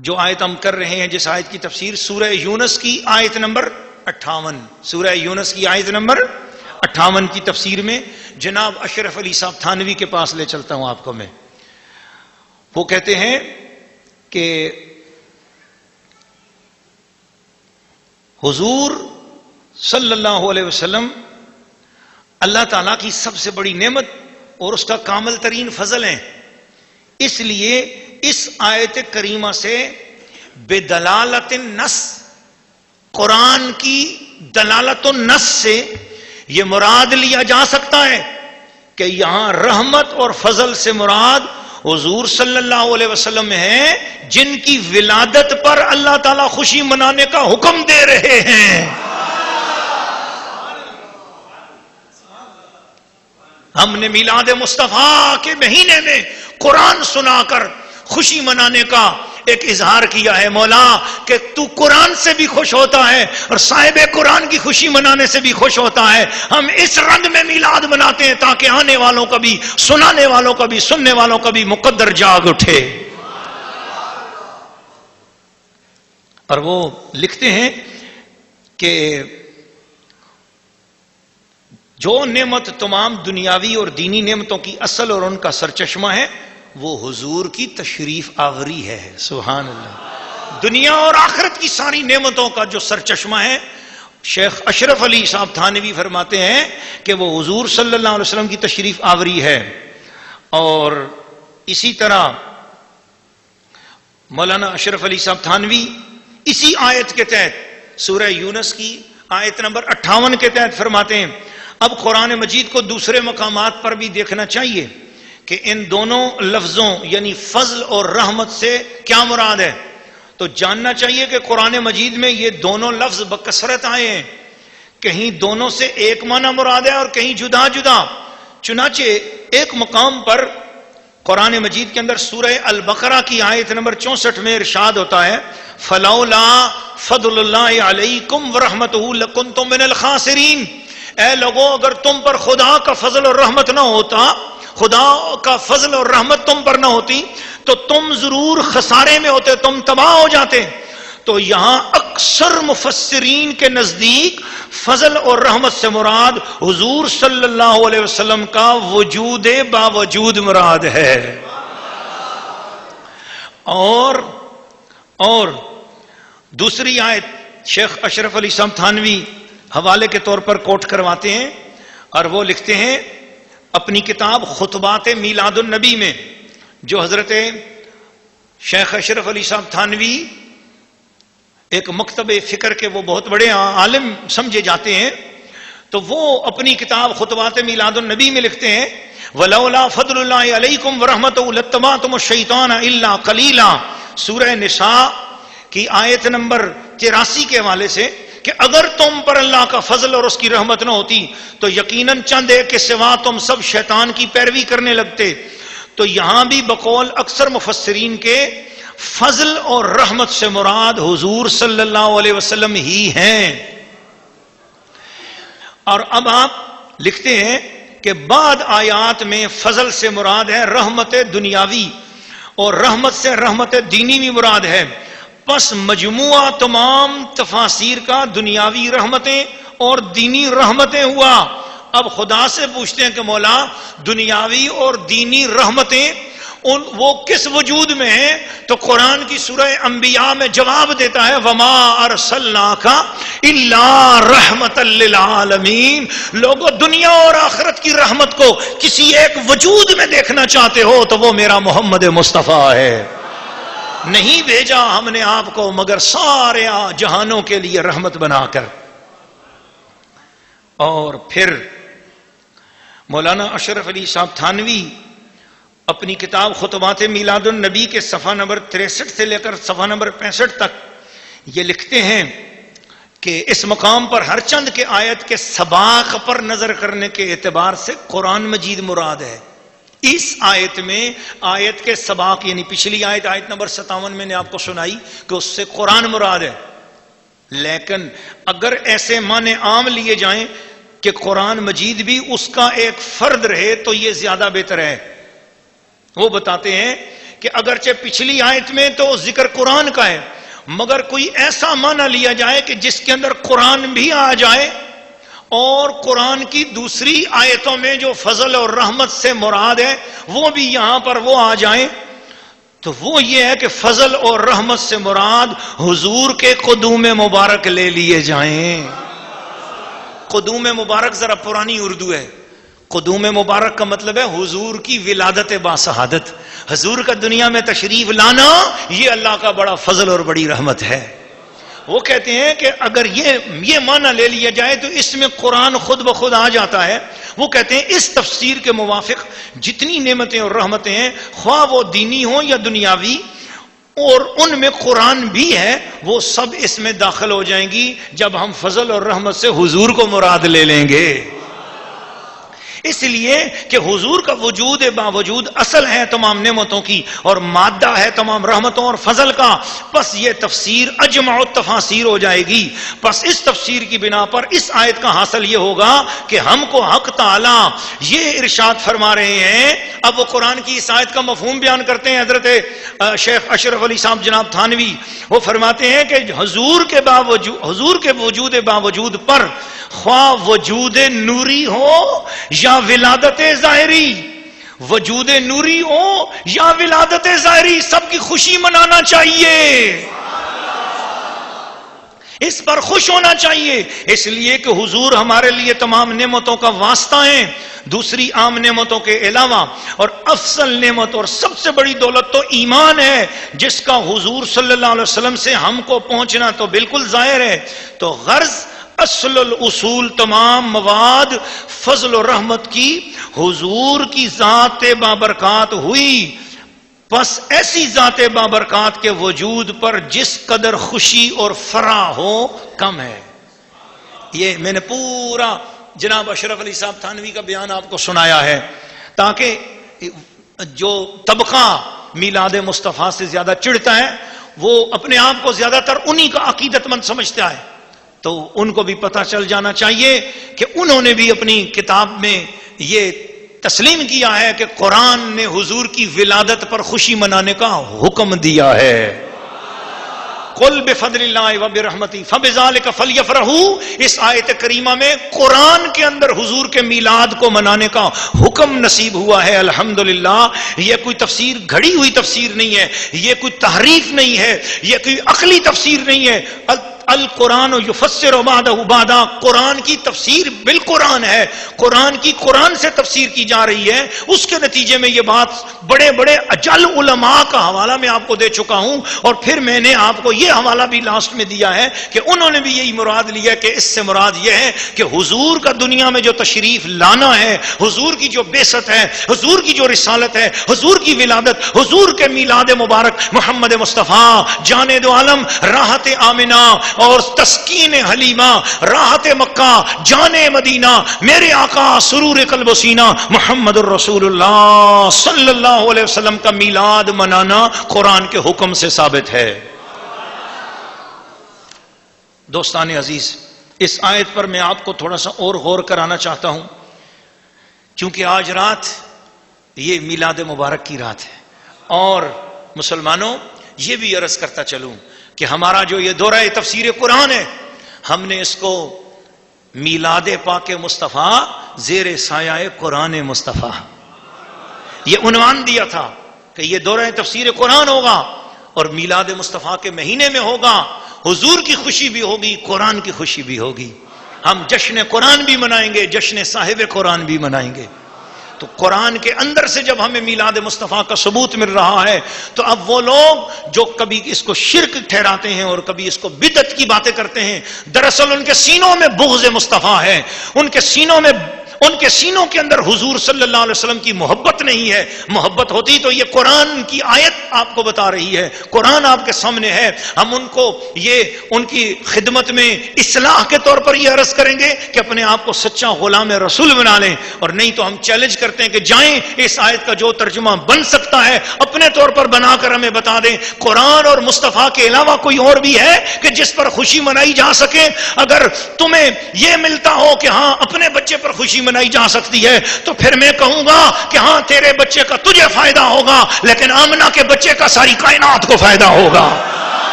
جو آیت ہم کر رہے ہیں، جس آیت کی تفسیر سورہ یونس کی آیت نمبر 58، سورہ یونس کی آیت نمبر 58 کی تفسیر میں جناب اشرف علی صاحب تھانوی کے پاس لے چلتا ہوں آپ کو میں. وہ کہتے ہیں کہ حضور صلی اللہ علیہ وسلم اللہ تعالیٰ کی سب سے بڑی نعمت اور اس کا کامل ترین فضل ہیں. اس لیے اس آیت کریمہ سے بدلالت النص، قرآن کی دلالت النص سے یہ مراد لیا جا سکتا ہے کہ یہاں رحمت اور فضل سے مراد حضور صلی اللہ علیہ وسلم ہیں، جن کی ولادت پر اللہ تعالیٰ خوشی منانے کا حکم دے رہے ہیں. ہم نے میلاد مصطفیٰ کے مہینے میں قرآن سنا کر خوشی منانے کا ایک اظہار کیا ہے. مولا کہ تو قرآن سے بھی خوش ہوتا ہے اور صاحب قرآن کی خوشی منانے سے بھی خوش ہوتا ہے. ہم اس رنگ میں میلاد مناتے ہیں تاکہ آنے والوں کا بھی، سنانے والوں کا بھی، سننے والوں کا بھی مقدر جاگ اٹھے. اور وہ لکھتے ہیں کہ جو نعمت تمام دنیاوی اور دینی نعمتوں کی اصل اور ان کا سرچشمہ ہے وہ حضور کی تشریف آوری ہے. سبحان اللہ. دنیا اور آخرت کی ساری نعمتوں کا جو سرچشمہ ہے، شیخ اشرف علی صاحب تھانوی فرماتے ہیں کہ وہ حضور صلی اللہ علیہ وسلم کی تشریف آوری ہے. اور اسی طرح مولانا اشرف علی صاحب تھانوی اسی آیت کے تحت سورہ یونس کی آیت نمبر 58 کے تحت فرماتے ہیں اب قرآن مجید کو دوسرے مقامات پر بھی دیکھنا چاہیے کہ ان دونوں لفظوں یعنی فضل اور رحمت سے کیا مراد ہے. تو جاننا چاہیے کہ قرآن مجید میں یہ دونوں لفظ بکثرت آئے ہیں. کہیں دونوں سے ایک معنی مراد ہے اور کہیں جدا جدا. چنانچہ ایک مقام پر قرآن مجید کے اندر سورہ البقرہ کی آیت نمبر 64 میں ارشاد ہوتا ہے فلولا فضل اللہ علیکم ورحمتہ لکنتم من الخاسرین. اے لوگو اگر تم پر خدا کا فضل اور رحمت نہ ہوتا، خدا کا فضل اور رحمت تم پر نہ ہوتی تو تم ضرور خسارے میں ہوتے، تم تباہ ہو جاتے. تو یہاں اکثر مفسرین کے نزدیک فضل اور رحمت سے مراد حضور صلی اللہ علیہ وسلم کا وجود باوجود مراد ہے. اور دوسری آیت شیخ اشرف علی صاحب تھانوی حوالے کے طور پر کوٹ کرواتے ہیں اور وہ لکھتے ہیں اپنی کتاب خطبات میلاد النبی میں، جو حضرت شیخ اشرف علی صاحب تھانوی ایک مکتب فکر کے وہ بہت بڑے عالم سمجھے جاتے ہیں، تو وہ اپنی کتاب خطبات میلاد النبی میں لکھتے ہیں وَلَوْلَا فَضْلُ اللَّهِ عَلَيْكُمْ وَرَحْمَتُهُ لَاتَّبَعْتُمُ الشَّيْطَانَ إِلَّا قَلِيلًا. سورہ نساء کی آیت نمبر 83 کے حوالے سے کہ اگر تم پر اللہ کا فضل اور اس کی رحمت نہ ہوتی تو یقیناً چند ایک کے سوا تم سب شیطان کی پیروی کرنے لگتے. تو یہاں بھی بقول اکثر مفسرین کے فضل اور رحمت سے مراد حضور صلی اللہ علیہ وسلم ہی ہیں. اور اب آپ لکھتے ہیں کہ بعد آیات میں فضل سے مراد ہے رحمت دنیاوی اور رحمت سے رحمت دینی بھی مراد ہے. بس مجموعہ تمام تفاسیر کا دنیاوی رحمتیں اور دینی رحمتیں ہوا. اب خدا سے پوچھتے ہیں کہ مولا دنیاوی اور دینی رحمتیں وہ کس وجود میں ہیں؟ تو قرآن کی سورہ انبیاء میں جواب دیتا ہے وما ارسلناک الا رحمت للعالمین. لوگوں دنیا اور آخرت کی رحمت کو کسی ایک وجود میں دیکھنا چاہتے ہو تو وہ میرا محمد مصطفیٰ ہے. نہیں بھیجا ہم نے آپ کو مگر سارے جہانوں کے لیے رحمت بنا کر. اور پھر مولانا اشرف علی صاحب تھانوی اپنی کتاب خطبات میلاد النبی کے صفحہ نمبر 63 سے لے کر صفحہ نمبر 65 تک یہ لکھتے ہیں کہ اس مقام پر ہر چند کے آیت کے سباق پر نظر کرنے کے اعتبار سے قرآن مجید مراد ہے. اس آیت میں آیت کے سباق یعنی پچھلی آیت نمبر 57 میں نے آپ کو سنائی کہ اس سے قرآن مراد ہے. لیکن اگر ایسے معنی عام لیے جائیں کہ قرآن مجید بھی اس کا ایک فرد رہے تو یہ زیادہ بہتر ہے. وہ بتاتے ہیں کہ اگرچہ پچھلی آیت میں تو ذکر قرآن کا ہے، مگر کوئی ایسا معنی لیا جائے کہ جس کے اندر قرآن بھی آ جائے اور قرآن کی دوسری آیتوں میں جو فضل اور رحمت سے مراد ہے وہ بھی یہاں پر وہ آ جائیں، تو وہ یہ ہے کہ فضل اور رحمت سے مراد حضور کے قدوم مبارک لے لیے جائیں۔ قدوم مبارک ذرا پرانی اردو ہے، قدوم مبارک کا مطلب ہے حضور کی ولادت باسعادت، حضور کا دنیا میں تشریف لانا، یہ اللہ کا بڑا فضل اور بڑی رحمت ہے۔ وہ کہتے ہیں کہ اگر یہ معنی لے لیا جائے تو اس میں قرآن خود بخود آ جاتا ہے۔ وہ کہتے ہیں اس تفسیر کے موافق جتنی نعمتیں اور رحمتیں ہیں، خواہ وہ دینی ہوں یا دنیاوی، اور ان میں قرآن بھی ہے، وہ سب اس میں داخل ہو جائیں گی جب ہم فضل اور رحمت سے حضور کو مراد لے لیں گے۔ اس لیے کہ حضور کا وجود باوجود اصل ہے تمام نعمتوں کی اور مادہ ہے تمام رحمتوں اور فضل کا، پس یہ تفسیر اجمع التفاسیر ہو جائے گی۔ پس اس تفسیر کی بنا پر اس آیت کا حاصل یہ ہوگا کہ ہم کو حق تعالی یہ ارشاد فرما رہے ہیں۔ اب وہ قرآن کی اس آیت کا مفہوم بیان کرتے ہیں حضرت شیخ اشرف علی صاحب جناب تھانوی، وہ فرماتے ہیں کہ حضور کے وجود باوجود پر خواہ وجود نوری ہو یا ولادت ظاہری، وجود نوری ہو یا ولادت ظاہری، سب کی خوشی منانا چاہیے، اس پر خوش ہونا چاہیے، اس لیے کہ حضور ہمارے لیے تمام نعمتوں کا واسطہ ہیں، دوسری عام نعمتوں کے علاوہ، اور افضل نعمت اور سب سے بڑی دولت تو ایمان ہے، جس کا حضور صلی اللہ علیہ وسلم سے ہم کو پہنچنا تو بالکل ظاہر ہے۔ تو غرض اصل الاصول تمام مواد فضل و رحمت کی حضور کی ذات بابرکات ہوئی، پس ایسی ذات بابرکات کے وجود پر جس قدر خوشی اور فرح ہو کم ہے۔ یہ میں نے پورا جناب اشرف علی صاحب تھانوی کا بیان آپ کو سنایا ہے تاکہ جو طبقہ میلاد مصطفیٰ سے زیادہ چڑھتا ہے وہ اپنے آپ کو زیادہ تر انہی کا عقیدت مند سمجھتا ہے، تو ان کو بھی پتہ چل جانا چاہیے کہ انہوں نے بھی اپنی کتاب میں یہ تسلیم کیا ہے کہ قرآن نے حضور کی ولادت پر خوشی منانے کا حکم دیا ہے۔ قل بفضل اللہ وبرحمتہ فبذلک فلیفرحوا، اس آیت کریمہ میں قرآن کے اندر حضور کے میلاد کو منانے کا حکم نصیب ہوا ہے۔ الحمدللہ، یہ کوئی تفسیر گھڑی ہوئی تفسیر نہیں ہے، یہ کوئی تحریف نہیں ہے، یہ کوئی عقلی تفسیر نہیں ہے۔ القرآن یفسر بعدہ بعدا، قرآن کی تفسیر بالقرآن ہے، قرآن کی قرآن سے تفسیر کی جا رہی ہے۔ اس کے نتیجے میں یہ بات بڑے بڑے اجل علماء کا حوالہ میں آپ کو دے چکا ہوں، اور پھر میں نے آپ کو یہ حوالہ بھی لاسٹ میں دیا ہے کہ انہوں نے بھی یہی مراد لیا کہ اس سے مراد یہ ہے کہ حضور کا دنیا میں جو تشریف لانا ہے، حضور کی جو بعثت ہے، حضور کی جو رسالت ہے، حضور کی ولادت، حضور کے میلاد مبارک محمد مصطفیٰ جان دو عالم، راحت آمنہ اور تسکین حلیمہ، راحت مکہ، جان مدینہ، میرے آقا سرور قلب و سینہ محمد الرسول اللہ صلی اللہ علیہ وسلم کا میلاد منانا قرآن کے حکم سے ثابت ہے۔ دوستان عزیز، اس آیت پر میں آپ کو تھوڑا سا اور غور کرانا چاہتا ہوں، کیونکہ آج رات یہ میلاد مبارک کی رات ہے، اور مسلمانوں یہ بھی عرض کرتا چلوں کہ ہمارا جو یہ دورہ تفسیر قرآن ہے، ہم نے اس کو میلاد پاک مصطفیٰ زیر سایہ قرآن مصطفیٰ یہ عنوان دیا تھا کہ یہ دورہ تفسیر قرآن ہوگا اور میلاد مصطفیٰ کے مہینے میں ہوگا، حضور کی خوشی بھی ہوگی، قرآن کی خوشی بھی ہوگی، ہم جشن قرآن بھی منائیں گے، جشن صاحب قرآن بھی منائیں گے۔ تو قرآن کے اندر سے جب ہمیں میلاد مصطفیٰ کا ثبوت مل رہا ہے، تو اب وہ لوگ جو کبھی اس کو شرک ٹھہراتے ہیں اور کبھی اس کو بدعت کی باتیں کرتے ہیں، دراصل ان کے سینوں میں بغض مصطفیٰ ہے، ان کے سینوں کے اندر حضور صلی اللہ علیہ وسلم کی محبت نہیں ہے۔ محبت ہوتی تو یہ قرآن کی آیت آپ کو بتا رہی ہے، قرآن آپ کے سامنے ہے، ہم ان کو ان کی خدمت میں اصلاح کے طور پر یہ عرض کریں گے کہ اپنے آپ کو سچا غلام رسول بنا لیں، اور نہیں تو ہم چیلنج کرتے ہیں کہ جائیں اس آیت کا جو ترجمہ بن سکتا ہے اپنے طور پر بنا کر ہمیں بتا دیں، قرآن اور مصطفیٰ کے علاوہ کوئی اور بھی ہے کہ جس پر خوشی منائی جا سکے؟ اگر تمہیں یہ ملتا ہو کہ ہاں اپنے بچے پر خوشی منائی جا سکتی ہے تو پھر میں کہوں گا کہ ہاں تیرے بچے کا تجھے فائدہ ہوگا، لیکن آمنہ کے بچے کا ساری کائنات کو فائدہ ہوگا۔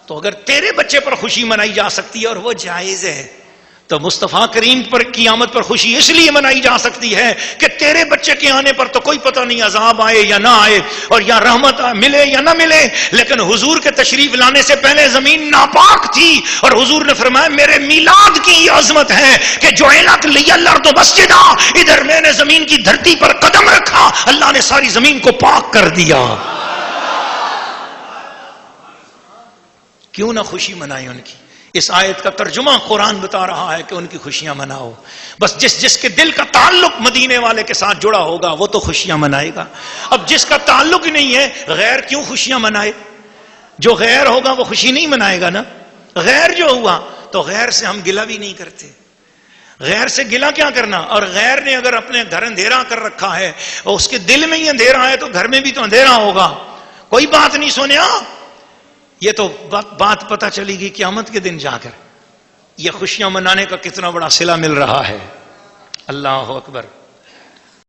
تو اگر تیرے بچے پر خوشی منائی جا سکتی ہے اور وہ جائز ہے، تو مصطفیٰ کریم پر کی آمد پر خوشی اس لیے منائی جا سکتی ہے کہ تیرے بچے کے آنے پر تو کوئی پتہ نہیں عذاب آئے یا نہ آئے، اور یا رحمت ملے یا نہ ملے، لیکن حضور کے تشریف لانے سے پہلے زمین ناپاک تھی، اور حضور نے فرمایا میرے میلاد کی یہ عظمت ہے کہ جعلت لی الارض مسجدا، ادھر میں نے زمین کی دھرتی پر قدم رکھا، اللہ نے ساری زمین کو پاک کر دیا۔ کیوں نہ خوشی منائے ان کی؟ اس آیت کا ترجمہ قرآن بتا رہا ہے کہ ان کی خوشیاں مناؤ۔ بس جس کے دل کا تعلق مدینے والے کے ساتھ جڑا ہوگا وہ تو خوشیاں منائے گا۔ اب جس کا تعلق ہی نہیں ہے، غیر کیوں خوشیاں منائے؟ جو غیر ہوگا وہ خوشی نہیں منائے گا نا۔ غیر جو ہوا تو غیر سے ہم گلہ بھی نہیں کرتے، غیر سے گلہ کیا کرنا؟ اور غیر نے اگر اپنے گھر اندھیرا کر رکھا ہے اور اس کے دل میں ہی اندھیرا ہے تو گھر میں بھی تو اندھیرا ہوگا۔ کوئی بات نہیں سونیا، یہ تو بات پتہ چلے گی قیامت کے دن جا کر۔ یہ خوشیاں منانے کا کتنا بڑا صلہ مل رہا ہے۔ اللہ اکبر۔